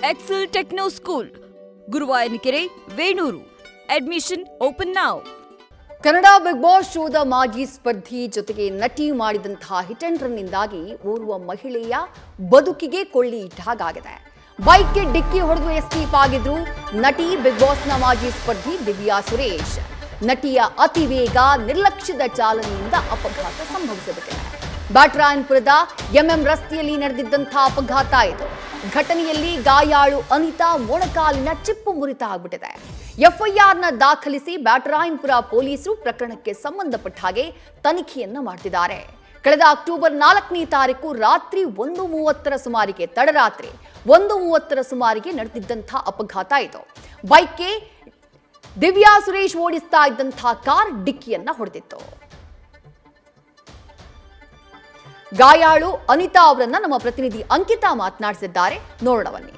Excel Techno School, Guruvayanakere, Venur. Admission open now. Kannada big boss ಶೋದ ಮಾಜಿ ಸ್ಪರ್ಧಿ ಜೊತೆಗೆ ನಟಿ ಮಾಡಿದಂತಹ ಹಿಟ್ ಅಂಡ್ ರನ್ನಿಂದಾಗಿ ಓರ್ವ ಮಹಿಳೆಯ ಬದುಕಿಗೆ ಕೊಳ್ಳಿ ಇಟ್ಟ ಹಾಗಾಗಿದೆ. ಬೈಕ್ಗೆ ಡಿಕ್ಕಿ ಹೊಡೆದು ಎಸ್ಕೇಪ್ ಆಗಿದ್ರು ನಟಿ. ಬಿಗ್ ಬಾಸ್ನ ಮಾಜಿ ಸ್ಪರ್ಧಿ ದಿವ್ಯಾ ಸುರೇಶ್. ನಟಿಯ ಅತಿ ವೇಗ, ನಿರ್ಲಕ್ಷ್ಯದ ಚಾಲನೆಯಿಂದ ಅಪಘಾತ ಸಂಭವಿಸಿದೆ. ಬ್ಯಾಟರಾಯನಪುರದ ಎಂಎಂ ರಸ್ತೆಯಲ್ಲಿ ನಡೆದಿದ್ದಂತಹ ಅಪಘಾತ ಇದು. ಘಟನೆಯಲ್ಲಿ ಗಾಯಾಳು ಅನಿತಾ ಮೊಣಕಾಲಿನ ಚಿಪ್ಪು ಮುರಿತ ಆಗ್ಬಿಟ್ಟಿದೆ. ಎಫ್ಐಆರ್ನ ದಾಖಲಿಸಿ ಬ್ಯಾಟರಾಯನಪುರ ಪೊಲೀಸರು ಪ್ರಕರಣಕ್ಕೆ ಸಂಬಂಧಪಟ್ಟ ಹಾಗೆ ತನಿಖೆಯನ್ನ ಮಾಡ್ತಿದ್ದಾರೆ. ಕಳೆದ ಅಕ್ಟೋಬರ್ 4ನೇ ತಾರೀಕು ರಾತ್ರಿ 1:30 ಸುಮಾರಿಗೆ, ತಡರಾತ್ರಿ 1:30 ಸುಮಾರಿಗೆ ನಡೆದಿದ್ದಂತಹ ಅಪಘಾತ ಇದು. ಬೈಕ್ಗೆ ದಿವ್ಯಾ ಸುರೇಶ್ ಓಡಿಸ್ತಾ ಇದ್ದಂತಹ ಕಾರ್ ಡಿಕ್ಕಿಯನ್ನ ಹೊಡೆದಿತ್ತು. ಗಾಯಾಳು ಅನಿತಾ ಅವರನ್ನ ನಮ್ಮ ಪ್ರತಿನಿಧಿ ಅಂಕಿತಾ ಮಾತನಾಡಿಸಿದ್ದಾರೆ, ನೋಡೋಣ ಬನ್ನಿ.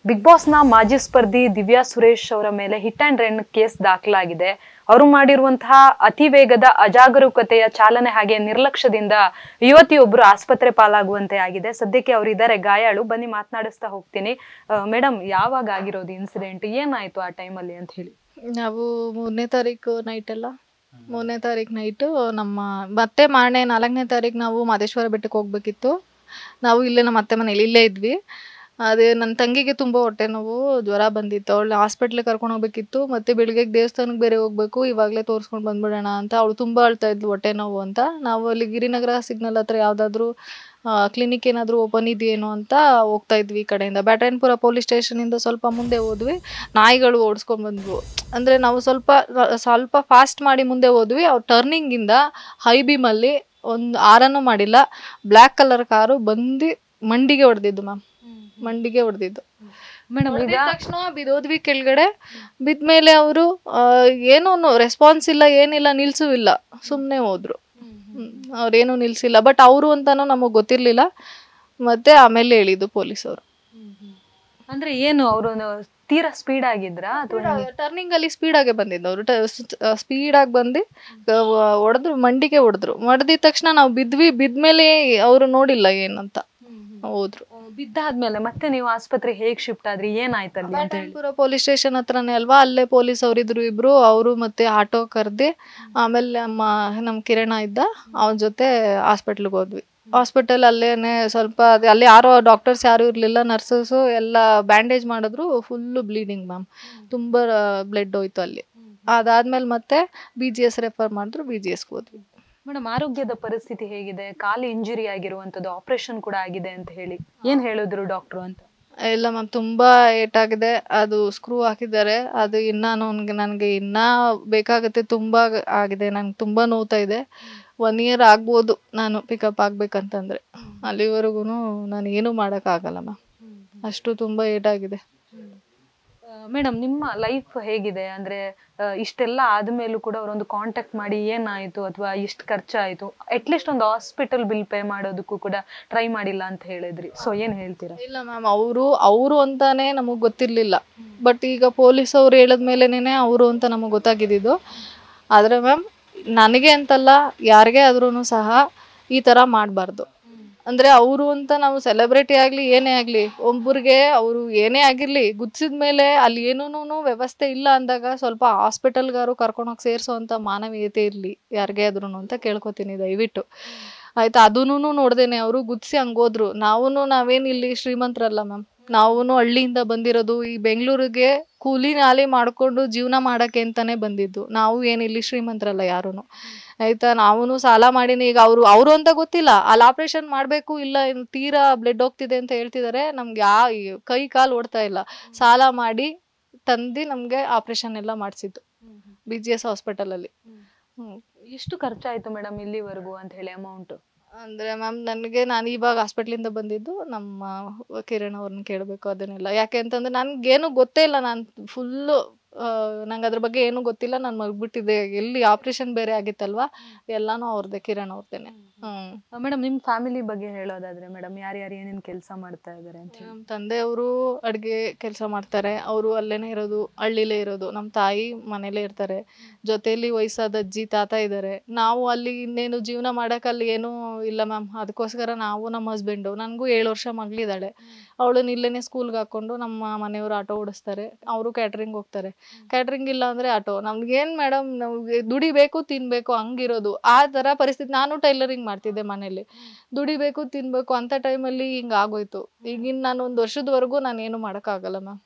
ಬಿಗ್ ಬಾಸ್ನ ಮಾಜಿ ಸ್ಪರ್ಧಿ ದಿವ್ಯಾ ಸುರೇಶ್ ಅವರ ಮೇಲೆ ಹಿಟ್ ಅಂಡ್ ರನ್ ಕೇಸ್ ದಾಖಲಾಗಿದೆ. ಅವರು ಮಾಡಿರುವಂತಹ ಅತಿ ವೇಗದ, ಅಜಾಗರೂಕತೆಯ ಚಾಲನೆ ಹಾಗೆ ನಿರ್ಲಕ್ಷ್ಯದಿಂದ ಯುವತಿಯೊಬ್ಬರು ಆಸ್ಪತ್ರೆ ಪಾಲಾಗುವಂತೆ ಆಗಿದೆ. ಸದ್ಯಕ್ಕೆ ಅವರು ಇದ್ದಾರೆ, ಗಾಯಾಳು. ಬನ್ನಿ ಮಾತನಾಡಿಸ್ತಾ ಹೋಗ್ತೀನಿ. ಮೇಡಮ್, ಯಾವಾಗ ಆಗಿರೋದು ಇನ್ಸಿಡೆಂಟ್, ಏನಾಯ್ತು ಆ ಟೈಮಲ್ಲಿ ಅಂತ ಹೇಳಿ? ನಾವು 3ನೇ ತಾರೀಕು ನೈಟ್ ಎಲ್ಲ 3ನೇ ತಾರೀಕು ನೈಟು ಮತ್ತೆ ಮಾರನೇ 4ನೇ ತಾರೀಕು ನಾವು ಮಾದೇಶ್ವರ ಬೆಟ್ಟಕ್ಕೆ ಹೋಗ್ಬೇಕಿತ್ತು. ನಾವು ಇಲ್ಲೇ ನಮ್ಮ ಅತ್ತೆ ಮನೇಲಿ ಇಲ್ಲೇ ಇದ್ವಿ. ಅದೇ ನನ್ನ ತಂಗಿಗೆ ತುಂಬ ಹೊಟ್ಟೆ ನೋವು, ಜ್ವರ ಬಂದಿತ್ತು. ಅವಳು ಹಾಸ್ಪಿಟ್ಲಿಗೆ ಕರ್ಕೊಂಡು ಹೋಗ್ಬೇಕಿತ್ತು. ಮತ್ತು ಬೆಳಿಗ್ಗೆ ದೇವಸ್ಥಾನಕ್ಕೆ ಬೇರೆ ಹೋಗ್ಬೇಕು, ಇವಾಗಲೇ ತೋರಿಸ್ಕೊಂಡು ಬಂದ್ಬಿಡೋಣ ಅಂತ. ಅವಳು ತುಂಬ ಅಳ್ತಾ ಇದ್ಲು ಹೊಟ್ಟೆ ನೋವು ಅಂತ. ನಾವು ಅಲ್ಲಿ ಗಿರಿನಗರ ಸಿಗ್ನಲ್ ಹತ್ರ ಯಾವುದಾದ್ರೂ ಕ್ಲಿನಿಕ್ ಏನಾದರೂ ಓಪನ್ ಇದೆಯೇನೋ ಅಂತ ಹೋಗ್ತಾ ಇದ್ವಿ. ಈ ಕಡೆಯಿಂದ ಬ್ಯಾಟರಾಯನಪುರ ಪೊಲೀಸ್ ಸ್ಟೇಷನಿಂದ ಸ್ವಲ್ಪ ಮುಂದೆ ಹೋದ್ವಿ. ನಾಯಿಗಳು ಓಡಿಸ್ಕೊಂಡು ಬಂದ್ವು. ಅಂದರೆ ನಾವು ಸ್ವಲ್ಪ ಫಾಸ್ಟ್ ಮಾಡಿ ಮುಂದೆ ಹೋದ್ವಿ. ಅವ್ರು ಟರ್ನಿಂಗಿಂದ ಹೈ ಬೀಮಲ್ಲಿ ಒಂದು ಆರನ್ನು ಮಾಡಿಲ್ಲ, ಬ್ಲ್ಯಾಕ್ ಕಲರ್ ಕಾರು ಬಂದು ಮಂಡಿಗೆ ಹೊಡೆದಿದ್ದು ಮ್ಯಾಮ್. ಮಂಡಿಗೆ ಹೊಡೆದಿದ್ದು ಮೇಡಮ್. ತಕ್ಷಣ ಬಿದ್ದೋದ್ವಿ ಕೆಳಗಡೆ. ಬಿದ್ಮೇಲೆ ಅವರು ಏನೂ ರೆಸ್ಪಾನ್ಸ್ ಇಲ್ಲ, ಏನಿಲ್ಲ, ನಿಲ್ಸೂ ಇಲ್ಲ, ಸುಮ್ಮನೆ ಹೋದ್ರು. ಅವ್ರೇನು ನಿಲ್ಸಿಲ್ಲ, ಬಟ್ ಅವರು ಅಂತಾನು ನಮಗ್ ಗೊತ್ತಿರ್ಲಿಲ್ಲ. ಮತ್ತೆ ಆಮೇಲೆ ಹೇಳಿದ್ದು ಪೊಲೀಸವರು. ಅಂದ್ರೆ ಏನು, ಅವರು ತೀರಾ ಸ್ಪೀಡ್ ಆಗಿದ್ರ? ಟರ್ನಿಂಗ್ ಅಲ್ಲಿ ಸ್ಪೀಡ್ ಆಗೇ ಬಂದಿದ್ದು. ಅವರು ಸ್ಪೀಡ್ ಆಗಿ ಬಂದು ಹೊಡೆದ್ರು, ಮಂಡಿಗೆ ಹೊಡೆದ್ರು. ಹೊಡೆದಿದ ತಕ್ಷಣ ನಾವು ಬಿದ್ವಿ. ಬಿದ್ಮೇಲೆ ಅವರು ನೋಡಿಲ್ಲ ಏನಂತ ಹೋದ್ರು. ಬಿದ್ದಾದ್ಮೇಲೆ ಮತ್ತೆ ನೀವು ಆಸ್ಪತ್ರೆಗೆ ಹೇಗ್ ಶಿಫ್ಟ್ ಆದ್ರಿ, ಏನಾಯ್ತಲ್ಲಿ? ಬ್ಯಾಟರಾಯನಪುರ ಪೊಲೀಸ್ ಸ್ಟೇಷನ್ ಹತ್ರನೇ ಅಲ್ವಾ, ಅಲ್ಲೇ ಪೊಲೀಸ್ ಅವರಿದ್ರು ಇಬ್ರು. ಅವರು ಮತ್ತೆ ಆಟೋ ಕರ್ದಿ ಆಮೇಲೆ ನಮ್ಮ ಕಿರಣ ಇದ್ದ, ಅವನ ಜೊತೆ ಹಾಸ್ಪಿಟ್ಲಿಗೆ ಹೋದ್ವಿ. ಹಾಸ್ಪಿಟಲ್ ಅಲ್ಲೇನೆ ಸ್ವಲ್ಪ ಅಲ್ಲಿ ಯಾರೋ ಡಾಕ್ಟರ್ಸ್ ಯಾರು ಇರ್ಲಿಲ್ಲ, ನರ್ಸಸ್ಸು ಎಲ್ಲ ಬ್ಯಾಂಡೇಜ್ ಮಾಡಿದ್ರು. ಫುಲ್ಲು ಬ್ಲೀಡಿಂಗ್ ಮ್ಯಾಮ್, ತುಂಬಾ ಬ್ಲಡ್ ಹೋಯ್ತು ಅಲ್ಲಿ. ಅದಾದ್ಮೇಲೆ ಮತ್ತೆ BGS ರೆಫರ್ ಮಾಡಿದ್ರು, BGSಗೆ ಹೋದ್ವಿ. ಮೇಡಮ್, ಆರೋಗ್ಯದ ಪರಿಸ್ಥಿತಿ ಹೇಗಿದೆ? ಕಾಲು ಇಂಜುರಿ ಆಗಿರುವಂತದ್ದು, ಆಪರೇಷನ್ ಕೂಡ ಆಗಿದೆ ಅಂತ ಹೇಳಿ ಏನ್ ಹೇಳಿದ್ರು ಡಾಕ್ಟ್ರು ಅಂತ? ಇಲ್ಲ ಮ್ಯಾಮ್, ತುಂಬಾ ಏಟಾಗಿದೆ. ಅದು ಸ್ಕ್ರೂ ಹಾಕಿದ್ದಾರೆ. ಅದು ನನಗೆ ಇನ್ನ ಬೇಕಾಗುತ್ತೆ. ತುಂಬಾ ಆಗಿದೆ, ನಂಗೆ ತುಂಬಾ ನೋವ್ತಾ ಇದೆ. 1 year ಆಗ್ಬೋದು ನಾನು ಪಿಕಪ್ ಆಗ್ಬೇಕಂತಂದ್ರೆ. ಅಲ್ಲಿವರೆಗೂ ನಾನು ಏನು ಮಾಡೋಕ್ಕಾಗಲ್ಲ ಮ್ಯಾಮ್, ಅಷ್ಟು ತುಂಬಾ ಏಟಾಗಿದೆ. ಮೇಡಮ್, ನಿಮ್ಮ ಲೈಫ್ ಹೇಗಿದೆ? ಅಂದ್ರೆ ಇಷ್ಟೆಲ್ಲ ಆದ್ಮೇಲೂ ಕೂಡ ಅವರೊಂದು ಕಾಂಟ್ಯಾಕ್ಟ್ ಮಾಡಿ ಏನಾಯ್ತು, ಅಥವಾ ಇಷ್ಟು ಖರ್ಚಾಯ್ತು, ಅಟ್ಲೀಸ್ಟ್ ಒಂದು ಹಾಸ್ಪಿಟಲ್ ಬಿಲ್ ಪೇ ಮಾಡೋದಕ್ಕೂ ಕೂಡ ಟ್ರೈ ಮಾಡಿಲ್ಲ ಅಂತ ಹೇಳಿದ್ರಿ. ಸೊ ಏನ್ ಹೇಳ್ತೀರಾ? ಇಲ್ಲ ಮ್ಯಾಮ್, ಅವರು ಅಂತಾನೆ ನಮಗ್ ಗೊತ್ತಿರ್ಲಿಲ್ಲ. ಬಟ್ ಈಗ ಪೊಲೀಸ್ ಅವ್ರು ಹೇಳಿದ್ಮೇಲೆನೆ ಅವರು ಅಂತ ನಮಗ್ ಗೊತ್ತಾಗಿದ್ದು. ಆದ್ರೆ ಮ್ಯಾಮ್, ನನಗೆ ಅಂತಲ್ಲ, ಯಾರಿಗೇ ಆದ್ರೂ ಸಹ ಈ ತರ ಮಾಡಬಾರ್ದು. ಅಂದ್ರೆ ಅವರು ಅಂತ ನಾವು ಸೆಲೆಬ್ರಿಟಿ ಆಗ್ಲಿ ಏನೇ ಆಗ್ಲಿ, ಒಬ್ಬರಿಗೆ ಅವರು ಏನೇ ಆಗಿರ್ಲಿ, ಗುದ್ಸಿದ್ಮೇಲೆ ಅಲ್ಲಿ ಏನೂನು ವ್ಯವಸ್ಥೆ ಇಲ್ಲ ಅಂದಾಗ ಸ್ವಲ್ಪ ಹಾಸ್ಪಿಟಲ್ಗಾರು ಕರ್ಕೊಂಡೋಗಿ ಸೇರಿಸೋಂಥ ಮಾನವೀಯತೆ ಇರಲಿ ಯಾರಿಗೇ ಆದ್ರೂ ಅಂತ ಕೇಳ್ಕೊತೀನಿ ದಯವಿಟ್ಟು. ಆಯ್ತಾ? ಅದೂನು ನೋಡ್ದೇನೆ ಅವರು ಗುದ್ಸಿ ಹಂಗೋದ್ರು. ನಾವೇನು ಇಲ್ಲಿ ಶ್ರೀಮಂತರಲ್ಲ ಮ್ಯಾಮ್, ನಾವು ಹಳ್ಳಿಯಿಂದ ಬಂದಿರೋದು. ಈ ಬೆಂಗಳೂರಿಗೆ ಕೂಲಿ ನಾಲಿ ಮಾಡ್ಕೊಂಡು ಜೀವನ ಮಾಡಕ್ಕೆ ಅಂತಾನೆ ಬಂದಿದ್ದು. ನಾವು ಏನಿಲ್ಲಿ ಶ್ರೀಮಂತರಲ್ಲ ಯಾರೂ. ಆಯ್ತಾ? ನಾವು ಸಾಲ ಮಾಡಿನಿ. ಈಗ ಅವರು ಅಂತ ಗೊತ್ತಿಲ್ಲ, ಅಲ್ಲಿ ಆಪರೇಷನ್ ಮಾಡಬೇಕು, ಇಲ್ಲ ತೀರಾ ಬ್ಲಡ್ ಹೋಗ್ತಿದೆ ಅಂತ ಹೇಳ್ತಿದ್ದಾರೆ. ನಮ್ಗೆ ಕೈ ಕಾಲು ಓಡ್ತಾ ಇಲ್ಲ. ಸಾಲ ಮಾಡಿ ತಂದು ನಮ್ಗೆ ಆಪರೇಷನ್ ಎಲ್ಲ ಮಾಡಿಸಿದ್ದು BGS ಹಾಸ್ಪಿಟಲಲ್ಲಿ. ಎಷ್ಟು ಖರ್ಚಾಯ್ತು ಮೇಡಮ್ ಇಲ್ಲಿವರೆಗೂ ಅಂತ ಹೇಳಿ ಅಮೌಂಟ್? ಅಂದ್ರೆ ಮ್ಯಾಮ್, ನಾನು ಇವಾಗ ಹಾಸ್ಪಿಟ್ಲಿಂದ ಬಂದಿದ್ದು. ನಮ್ಮ ಕಿರಣ್ ಅವ್ರನ್ನ ಕೇಳಬೇಕು ಅದನ್ನೆಲ್ಲ. ಯಾಕೆ ಅಂತಂದ್ರೆ ನನ್ಗೇನು ಗೊತ್ತೇ ಇಲ್ಲ. ನಾನು ಫುಲ್ಲು ನಂಗೆ ಅದ್ರ ಬಗ್ಗೆ ಏನೂ ಗೊತ್ತಿಲ್ಲ, ನಾನು ಮಗ್ಬಿಟ್ಟಿದ್ದೆ, ಎಲ್ಲಿ ಆಪ್ರೇಷನ್ ಬೇರೆ ಆಗಿತ್ತಲ್ವಾ, ಎಲ್ಲಾನು ಅವ್ರದ್ದೇ, ಕಿರಣ್ ಅವ್ರದ್ದೇನೆ. ಮೇಡಮ್ ನಿಮ್ಮ ಫ್ಯಾಮಿಲಿ ಬಗ್ಗೆ ಹೇಳೋದಾದ್ರೆ ಮೇಡಮ್ ಯಾರ್ಯಾರು ಏನೇನು ಕೆಲಸ ಮಾಡ್ತಾ ಇದ್ದಾರೆ ಅಂತ ಹೇಳಿ? ನಮ್ಮ ತಂದೆಯವರು ಅಡುಗೆ ಕೆಲಸ ಮಾಡ್ತಾರೆ, ಅವರು ಅಲ್ಲೇನೇ ಇರೋದು, ಹಳ್ಳಿಲೇ ಇರೋದು. ನಮ್ಮ ತಾಯಿ ಮನೇಲೇ ಇರ್ತಾರೆ, ಜೊತೆಯಲ್ಲಿ ವಯಸ್ಸಾದ ಅಜ್ಜಿ ತಾತ ಇದ್ದಾರೆ. ನಾವು ಅಲ್ಲಿ ಇನ್ನೇನು ಜೀವನ ಮಾಡೋಕೆ ಅಲ್ಲಿ ಏನೂ ಇಲ್ಲ ಮ್ಯಾಮ್. ಅದಕ್ಕೋಸ್ಕರ ನಾವು ನಮ್ಮ ಹಸ್ಬೆಂಡು, ನನಗೂ 7 ವರ್ಷ ಮಗಳಿದ್ದಾಳೆ, ಅವಳನ್ನ ಇಲ್ಲೇ ಸ್ಕೂಲ್ಗೆ ಹಾಕ್ಕೊಂಡು ನಮ್ಮ ಮನೆಯವರು ಆಟೋ ಓಡಿಸ್ತಾರೆ, ಅವರು ಕ್ಯಾಟ್ರಿಂಗ್ ಹೋಗ್ತಾರೆ. ಕ್ಯಾಟ್ರಿಂಗ್ ಇಲ್ಲ ಅಂದರೆ ಆಟೋ. ನಮ್ಗೇನು ಮೇಡಮ್, ನಮಗೆ ದುಡಿಬೇಕು ತಿನ್ನಬೇಕು ಹಂಗಿರೋದು, ಆ ಥರ ಪರಿಸ್ಥಿತಿ. ನಾನು ಟೈಲರಿಂಗ್ ಮಾಡ್ತಿದ್ದೆ ಮನೇಲಿ, ದುಡಿಬೇಕು ತಿನ್ಬೇಕು ಅಂತ ಟೈಮಲ್ಲಿ ಹಿಂಗೆ ಆಗೋಯ್ತು. ಈಗಿನ ನಾನು 1 ವರ್ಷದವರೆಗೂ ನಾನು ಏನು ಮಾಡೋಕ್ಕಾಗಲ್ಲ ಮ್ಯಾಮ್.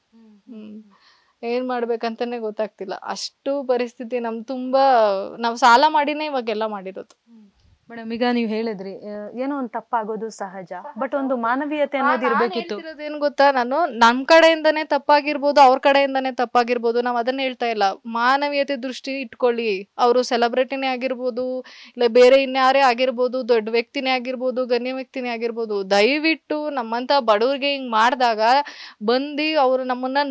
ಏನು ಮಾಡ್ಬೇಕಂತಲೇ ಗೊತ್ತಾಗ್ತಿಲ್ಲ, ಅಷ್ಟು ಪರಿಸ್ಥಿತಿ ನಮ್ದು. ತುಂಬ ನಾವು ಸಾಲ ಮಾಡಿನೇ ಇವಾಗೆಲ್ಲ ಮಾಡಿರೋದು. ಮೇಡಮ್ ಈಗ ನೀವು ಹೇಳಿದ್ರಿ ಏನೋ ಒಂದು ತಪ್ಪಾಗೋದು ಸಹಜ, ಬಟ್ ಒಂದು ಮಾನವೀಯತೆ ಅನ್ನೋದು ಇರಬೇಕಿತ್ತು. ಏನು ಗೊತ್ತಾ, ನಾನು ನಮ್ಮ ಕಡೆಯಿಂದನೇ ತಪ್ಪಾಗಿರ್ಬೋದು, ಅವ್ರ ಕಡೆಯಿಂದನೇ ತಪ್ಪಾಗಿರ್ಬೋದು, ನಾವು ಅದನ್ನ ಹೇಳ್ತಾ ಇಲ್ಲ. ಮಾನವೀಯತೆ ದೃಷ್ಟಿ ಇಟ್ಕೊಳ್ಳಿ. ಅವರು ಸೆಲೆಬ್ರಿಟಿನೇ ಆಗಿರ್ಬೋದು, ಇಲ್ಲ ಬೇರೆ ಇನ್ಯಾರೇ ಆಗಿರ್ಬೋದು, ದೊಡ್ಡ ವ್ಯಕ್ತಿನೇ ಆಗಿರ್ಬೋದು, ಗಣ್ಯ ವ್ಯಕ್ತಿನೇ ಆಗಿರ್ಬೋದು, ದಯವಿಟ್ಟು ನಮ್ಮಂಥ ಬಡವ್ರಿಗೆ ಹಿಂಗೆ ಮಾಡಿದಾಗ ಬಂದು ಅವರು ನಮ್ಮನ್ನ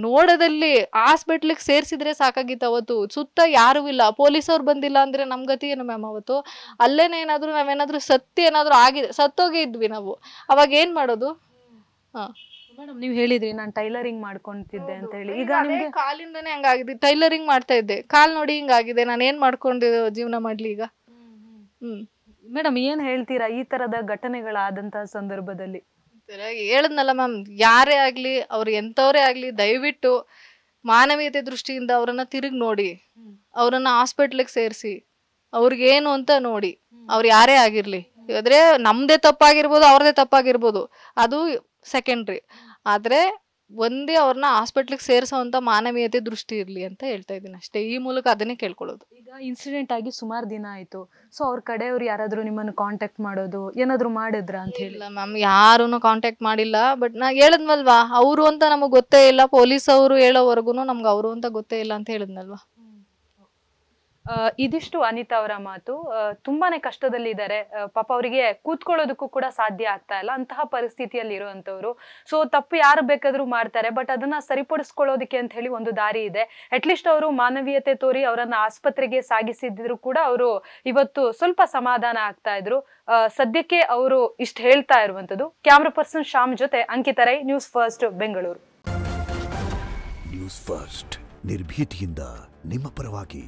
ನೋಡೋದಲ್ಲಿ ಹಾಸ್ಪಿಟ್ಲಿಗೆ ಸೇರಿಸಿದ್ರೆ ಸಾಕಾಗಿತ್ತು. ಅವತ್ತು ಸುತ್ತ ಯಾರೂ ಇಲ್ಲ, ಪೊಲೀಸವ್ರು ಬಂದಿಲ್ಲ ಅಂದರೆ ನಮ್ಮ ಗತಿ ಏನು ಮ್ಯಾಮ್? ಅವತ್ತು ಅಲ್ಲೇನೇ ನಾವೇನಾದರೂ ಸತ್ತೋಗೇ ಇದ್ವಿ ನಾವು, ಅವಾಗ ಏನು ಮಾಡೋದು? ಮೇಡಮ್ ನೀವು ಹೇಳಿದ್ರಿ ನಾನು ಟೈಲರಿಂಗ್ ಮಾಡ್ಕೊಂತಿದ್ದೆ ಅಂತ ಹೇಳಿ. ಈಗ ನಿಮಗೆ ಕಾಲಿಂದನೇ ಹಂಗಾಗಿದೆ, ಟೈಲರಿಂಗ್ ಮಾಡ್ತಾ ಇದ್ದೆ, ಕಾಲ್ ನೋಡಿ ಹಿಂಗಾಗಿದೆ, ನಾನು ಏನು ಮಾಡ್ಕೊಂಡು ಜೀವನ ಮಾಡಲಿ ಈಗ? ಮೇಡಮ್ ಏನು ಹೇಳ್ತೀರಾ ಈ ಥರದ ಘಟನೆಗಳಾದಂತಹ ಸಂದರ್ಭದಲ್ಲಿ? ಹೇಳದ್ನಲ್ಲ ಮ್ಯಾಮ್, ಯಾರೇ ಆಗಲಿ, ಅವ್ರು ಎಂಥವರೇ ಆಗಲಿ, ದಯವಿಟ್ಟು ಮಾನವೀಯತೆ ದೃಷ್ಟಿಯಿಂದ ಅವರನ್ನ ತಿರುಗಿ ನೋಡಿ, ಅವರನ್ನ ಹಾಸ್ಪಿಟ್ಲಿಗೆ ಸೇರಿಸಿ, ಅವ್ರಿಗೇನು ಅಂತ ನೋಡಿ. ಅವ್ರು ಯಾರೇ ಆಗಿರಲಿ, ಆದರೆ ನಮ್ಮದೇ ತಪ್ಪಾಗಿರ್ಬೋದು, ಅವ್ರದ್ದೇ ತಪ್ಪಾಗಿರ್ಬೋದು, ಅದು ಸೆಕೆಂಡ್ರಿ. ಆದರೆ ಒಂದೇ ಅವ್ರನ್ನ ಹಾಸ್ಪಿಟ್ಲಿಗೆ ಸೇರಿಸೋವಂಥ ಮಾನವೀಯತೆ ದೃಷ್ಟಿ ಇರಲಿ ಅಂತ ಹೇಳ್ತಾ ಇದ್ದೀನಿ ಅಷ್ಟೇ. ಈ ಮೂಲಕ ಅದನ್ನೇ ಕೇಳ್ಕೊಳ್ಳೋದು. ಈಗ ಇನ್ಸಿಡೆಂಟ್ ಆಗಿ ಸುಮಾರು ದಿನ ಆಯಿತು, ಸೊ ಅವ್ರ ಕಡೆಯವ್ರು ಯಾರಾದರೂ ನಿಮ್ಮನ್ನು ಕಾಂಟ್ಯಾಕ್ಟ್ ಮಾಡೋದು ಏನಾದರೂ ಮಾಡಿದ್ರಾ ಅಂತ ಹೇಳಿ? ಇಲ್ಲ ಮ್ಯಾಮ್, ಯಾರೂ ಕಾಂಟ್ಯಾಕ್ಟ್ ಮಾಡಿಲ್ಲ. ಬಟ್ ನಾ ಹೇಳಿದ್ನಲ್ವಾ, ಅವರು ಅಂತ ನಮಗೆ ಗೊತ್ತೇ ಇಲ್ಲ, ಪೊಲೀಸ್ ಅವರು ಹೇಳೋವರೆಗೂ ನಮ್ಗೆ ಅವರು ಅಂತ ಗೊತ್ತೇ ಇಲ್ಲ ಅಂತ ಹೇಳಿದ್ನಲ್ವಾ. ಇದಿಷ್ಟು ಅನಿತಾ ಅವರ ಮಾತು. ತುಂಬಾನೇ ಕಷ್ಟದಲ್ಲಿದ್ದಾರೆ ಪಾಪ, ಅವರಿಗೆ ಕೂತ್ಕೊಳ್ಳೋದಕ್ಕೂ ಕೂಡ ಸಾಧ್ಯ ಆಗ್ತಾ ಇಲ್ಲ, ಅಂತಹ ಪರಿಸ್ಥಿತಿಯಲ್ಲಿ ಇರುವಂತವ್ರು. ಸೊ ತಪ್ಪು ಯಾರು ಬೇಕಾದ್ರೂ ಮಾಡ್ತಾರೆ, ಬಟ್ ಅದನ್ನ ಸರಿಪಡಿಸ್ಕೊಳ್ಳೋದಕ್ಕೆ ಅಂತ ಹೇಳಿ ಒಂದು ದಾರಿ ಇದೆ. ಅಟ್ಲೀಸ್ಟ್ ಅವರು ಮಾನವೀಯತೆ ತೋರಿ ಅವರನ್ನ ಆಸ್ಪತ್ರೆಗೆ ಸಾಗಿಸಿದ್ರು ಕೂಡ ಅವರು ಇವತ್ತು ಸ್ವಲ್ಪ ಸಮಾಧಾನ ಆಗ್ತಾ ಇದ್ರು. ಸದ್ಯಕ್ಕೆ ಅವರು ಇಷ್ಟು ಹೇಳ್ತಾ ಇರುವಂತದ್ದು. ಕ್ಯಾಮ್ರಾ ಪರ್ಸನ್ ಶ್ಯಾಮ್ ಜೊತೆ Ankita Rai, News First, Bengaluru. News First, ನಿರ್ಭೀತಿಯಿಂದ ನಿಮ್ಮ ಪರವಾಗಿ.